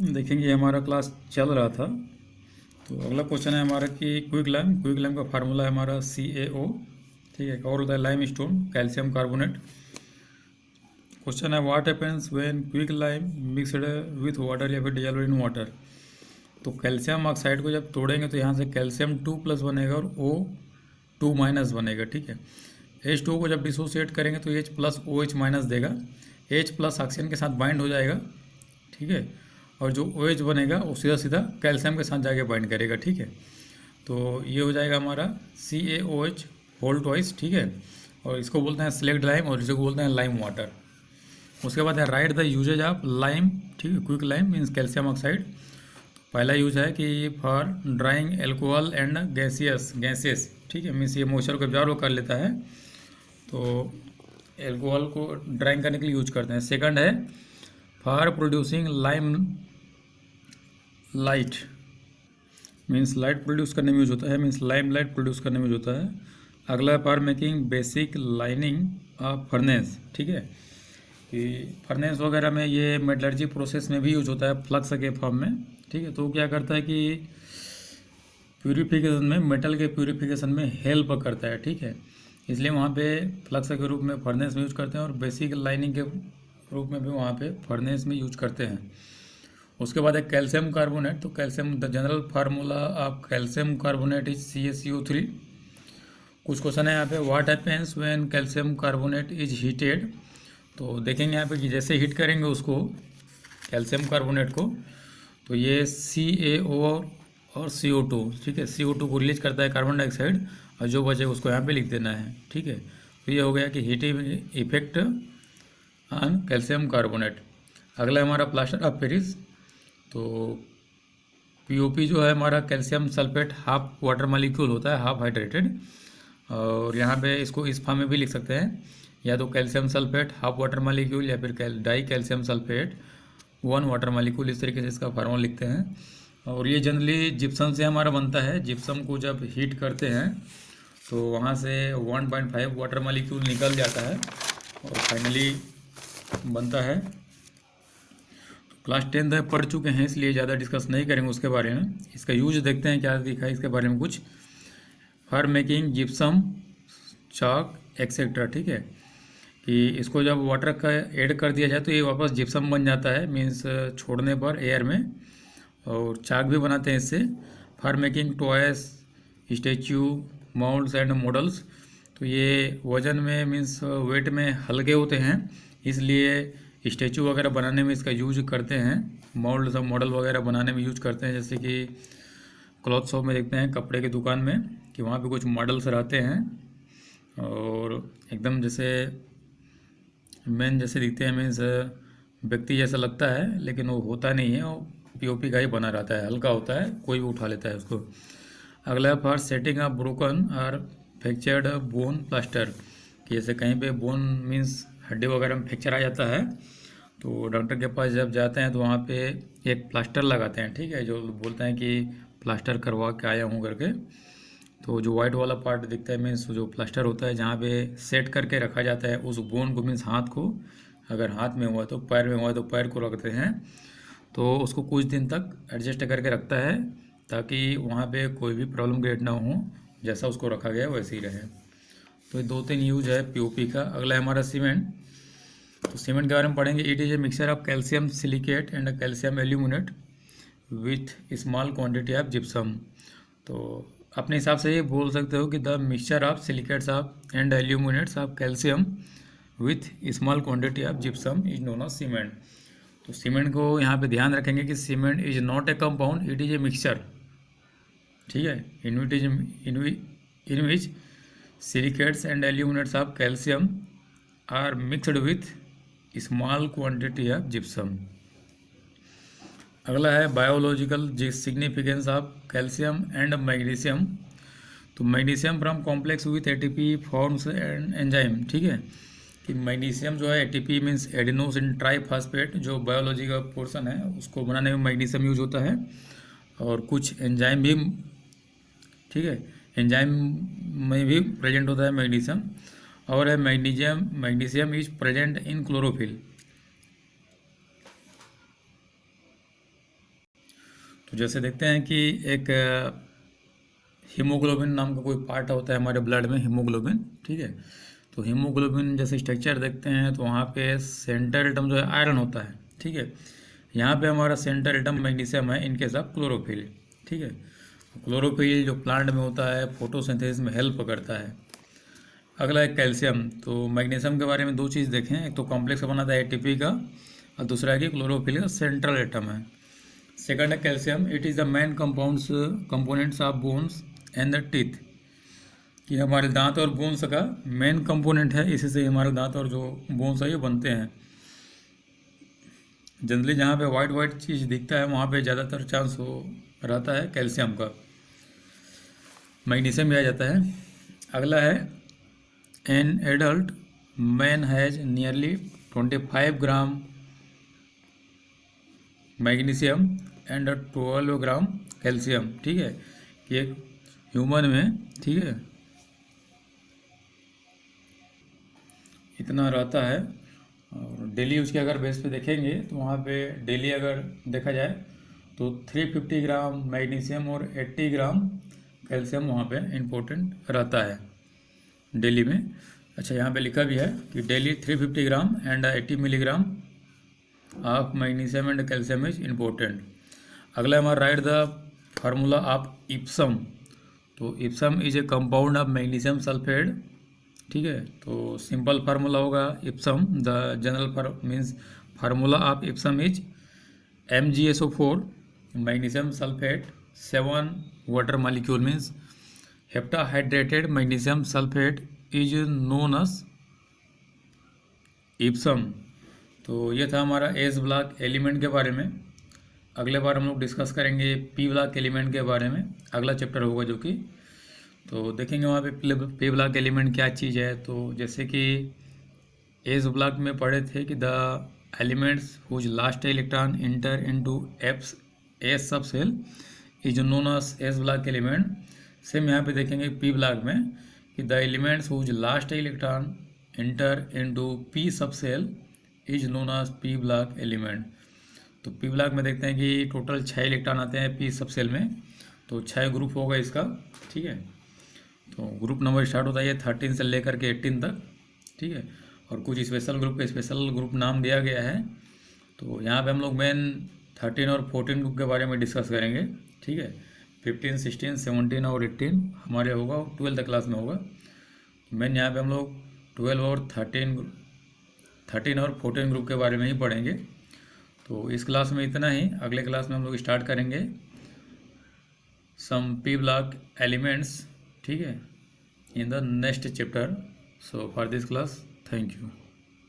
देखेंगे हमारा क्लास चल रहा था। तो अगला क्वेश्चन है हमारा कि क्विक लाइम का फार्मूला है हमारा CaO। ठीक है, और होता है limestone, calcium carbonate. Question है what happens when quicklime mixed with water या फिर डिजॉल्व इन वाटर। तो कैल्शियम ऑक्साइड को जब तोड़ेंगे तो यहाँ से कैल्शियम 2+ बनेगा और O2- बनेगा। ठीक है, H2O को जब डिसोसिएट करेंगे तो H+OH- देगा। H+ ऑक्सीजन के साथ बाइंड हो जाएगा। ठीक है, और जो OH बनेगा वो सीधा सीधा कैल्शियम के साथ जाके बाइंड करेगा। ठीक है, तो ये हो जाएगा हमारा CaOH होल ट्वाइस। ठीक है, और इसको बोलते हैं स्लेक्ट लाइम और इसको बोलते हैं लाइम वाटर। उसके बाद है right the uses of lime. ठीक है, quick lime means calcium oxide. पहला यूज है कि for drying alcohol and gases. ठीक है, मीन्स ये मॉइस्चर को एब्जॉर्ब कर लेता है, तो एल्कोहल को ड्राइंग करने के लिए यूज करते हैं। सेकंड है for producing lime light, means light produce करने में यूज होता है, मीन्स लाइम लाइट प्रोड्यूस करने में यूज होता है। अगला है for making basic lining of furnace. ठीक है, कि फर्नेस वगैरह में ये मेटलर्जी प्रोसेस में भी यूज होता है फ्लक्स के फॉर्म में। ठीक है, तो क्या करता है कि प्यूरिफिकेशन में, मेटल के प्यूरिफिकेशन में हेल्प करता है। ठीक है, इसलिए वहाँ पे फ्लक्स के रूप में फर्नेस में यूज करते हैं और बेसिक लाइनिंग के रूप में भी वहाँ पे फर्नेस में यूज करते हैं। उसके बाद है कैल्शियम कार्बोनेट। तो calcium, the general formula of calcium carbonate is CaCO3। कुछ क्वेश्चन है यहाँ पे what happens when calcium carbonate is heated. तो देखेंगे यहाँ पे कि जैसे हीट करेंगे उसको, कैल्शियम कार्बोनेट को, तो ये CaO और CO2। ठीक है, CO2 को रिलीज करता है कार्बन डाइऑक्साइड, और जो बचे उसको यहाँ पे लिख देना है। ठीक है, तो ये हो गया कि heating effect on calcium carbonate. अगला है हमारा प्लास्टर ऑफ पेरिस। तो POP जो है हमारा calcium sulphate half water molecule होता है, हाफ हाइड्रेटेड, और यहाँ पे इसको इस फॉर्म में भी लिख सकते हैं, या तो calcium sulphate half water molecule या फिर die calcium sulphate 1 water molecule, इस तरीके से इसका फार्मूला लिखते हैं। और ये जनरली जिप्सम से हमारा बनता है। जिप्सम को जब हीट करते हैं तो वहाँ से 1.5 वाटर मॉलिक्यूल निकल जाता है और फाइनली बनता है। क्लास 10 तक पढ़ चुके हैं, इसलिए ज़्यादा डिस्कस नहीं करेंगे उसके बारे में। इसका यूज देखते हैं क्या दिखा है इसके बारे में कुछ। For making gypsum chalk etcetera. ठीक है, कि इसको जब वाटर का ऐड कर दिया जाए तो ये वापस जिप्सम बन जाता है, मीन्स छोड़ने पर एयर में, और चाक भी बनाते हैं इससे। For making toys, statue, mounts and models. तो ये वजन में, मीन्स वेट में हल्के होते हैं, इसलिए स्टैचू वगैरह बनाने में इसका यूज करते हैं। मोल्ड, मॉडल वगैरह बनाने में यूज करते हैं, जैसे कि क्लॉथ शॉप में देखते हैं, कपड़े की दुकान में, कि वहाँ पे कुछ मॉडल्स रहते हैं और एकदम जैसे मैन जैसे दिखते हैं, मीन्स व्यक्ति जैसा लगता है, लेकिन वो होता नहीं है, वो POP का ही बना रहता है, हल्का होता है, कोई भी उठा लेता है उसको। अगला फॉर सेटिंग अप ब्रोकन और फ्रैक्चर्ड बोन प्लास्टर, कि जैसे कहीं पे बोन मीन्स हड्डी वगैरह में फ्रैक्चर आ जाता है तो डॉक्टर के पास जब जाते हैं तो वहाँ पे एक प्लास्टर लगाते हैं। ठीक है, जो बोलते हैं कि प्लास्टर करवा के आया हूँ करके। तो जो वाइट वाला पार्ट दिखता है मीन्स जो प्लास्टर होता है, जहाँ पे सेट करके रखा जाता है उस बोन को, मीन्स हाथ को, अगर हाथ में हुआ तो पैर में हुआ तो पैर को रखते हैं, तो उसको कुछ दिन तक एडजस्ट करके रखता है ताकि वहाँ पे कोई भी प्रॉब्लम क्रिएट ना हो, जैसा उसको रखा गया वैसे ही रहे। तो ये 2-3 यूज है POP का। अगला है हमारा सीमेंट। तो सीमेंट के बारे में पढ़ेंगे। It is a mixture of calcium silicate and calcium aluminate with small quantity of gypsum. तो अपने हिसाब से ये बोल सकते हो कि the mixture of silicates of and aluminates of calcium with small quantity of gypsum is known of cement. तो सीमेंट को यहाँ पे ध्यान रखेंगे कि cement is not a compound, it is a mixture. ठीक है, in which silicates and aluminates of calcium are mixed with small quantity of gypsum. अगला है biological significance of calcium and magnesium. तो magnesium from complex with ATP forms and enzyme. ठीक है, कि magnesium जो है ATP मीन्स एडिनोसिन ट्राइफॉस्फेट, जो बायोलॉजी का पोर्शन है उसको बनाने में मैग्नीशियम यूज होता है, और कुछ एंजाइम भी, ठीक है, एंजाइम में भी प्रेजेंट होता है मैग्नीशियम। और है magnesium is present in chlorophyll. तो जैसे देखते हैं कि एक हीमोग्लोबिन नाम का कोई पार्ट होता है हमारे ब्लड में, हीमोग्लोबिन, ठीक है। तो हीमोग्लोबिन जैसे स्ट्रक्चर देखते हैं तो वहाँ पे सेंटर एटम जो है आयरन होता है, ठीक है। यहाँ पे हमारा सेंटर एटम मैग्नीशियम है इन केस ऑफ क्लोरोफिल, ठीक है। क्लोरोफिल जो प्लांट में होता है फोटोसिंथेसिस में हेल्प करता है। अगला है कैल्शियम। तो मैग्नीशियम के बारे में दो चीज़ देखें, एक तो कॉम्प्लेक्स बनाता है एटीपी का, और दूसरा है कि क्लोरोफिल का सेंट्रल एटम है। सेकंड है calcium, it is the main components of bones and the teeth, कि हमारे दांत और बोन्स का मेन कंपोनेंट है, इसी से हमारे दांत और जो बोन्स है ये बनते हैं। जनरली जहाँ पे वाइट वाइट चीज़ दिखता है वहाँ पे ज़्यादातर चांस हो रहता है कैल्शियम का, मैग्नीशियम भी आ जाता है। अगला है an adult man has nearly 25 gram magnesium and 12 gram calcium, ठीक है। कि एक ह्यूमन में, ठीक है, इतना रहता है। और डेली उसके अगर बेस पे देखेंगे तो वहाँ पे डेली अगर देखा जाए तो 350 ग्राम मैग्नीशियम और 80 ग्राम कैल्शियम वहाँ पे इम्पोर्टेंट रहता है डेली में। अच्छा, यहाँ पे लिखा भी है कि daily 350 gram and 80 milligram of magnesium and calcium is important. अगला हमारा write the formula of Epsom. तो Epsom is a compound of magnesium sulphate, ठीक है। तो सिंपल फार्मूला होगा Epsom, the general means formula of Epsom is MgSO4 magnesium sulphate 7 water molecule means heptahydrated magnesium sulphate is known as Epsom. तो ये था हमारा S block element के बारे में। अगले बार हम लोग डिस्कस करेंगे पी ब्लॉक एलिमेंट के बारे में, अगला चैप्टर होगा जो कि, तो देखेंगे वहाँ पे पी ब्लॉक एलिमेंट क्या चीज़ है। तो जैसे कि एस ब्लॉक में पढ़े थे कि the elements whose last electron enter into s subshell is known as s block element. Same यहाँ पे देखेंगे पी ब्लॉक में कि the elements whose last electron enter into p subshell is known as p block element. तो p block में देखते हैं कि टोटल 6 इलेक्ट्रॉन आते हैं पी सब सेल में, तो 6 ग्रुप होगा इसका, ठीक है। तो ग्रुप नंबर स्टार्ट होता है 13 से लेकर के 18 तक, ठीक है। और कुछ स्पेशल ग्रुप के स्पेशल ग्रुप नाम दिया गया है। तो यहाँ पे हम लोग मेन 13 और 14 ग्रुप के बारे में डिस्कस करेंगे, ठीक है। 15, 16, 17 और 18 हमारे होगा 12th क्लास में होगा। मेन यहाँ पे हम लोग 12 और 13 और 14 ग्रुप के बारे में ही पढ़ेंगे। तो इस क्लास में इतना ही। अगले क्लास में हम लोग स्टार्ट करेंगे सम पी ब्लॉक एलिमेंट्स, ठीक है, in the next chapter. So for this class, thank you.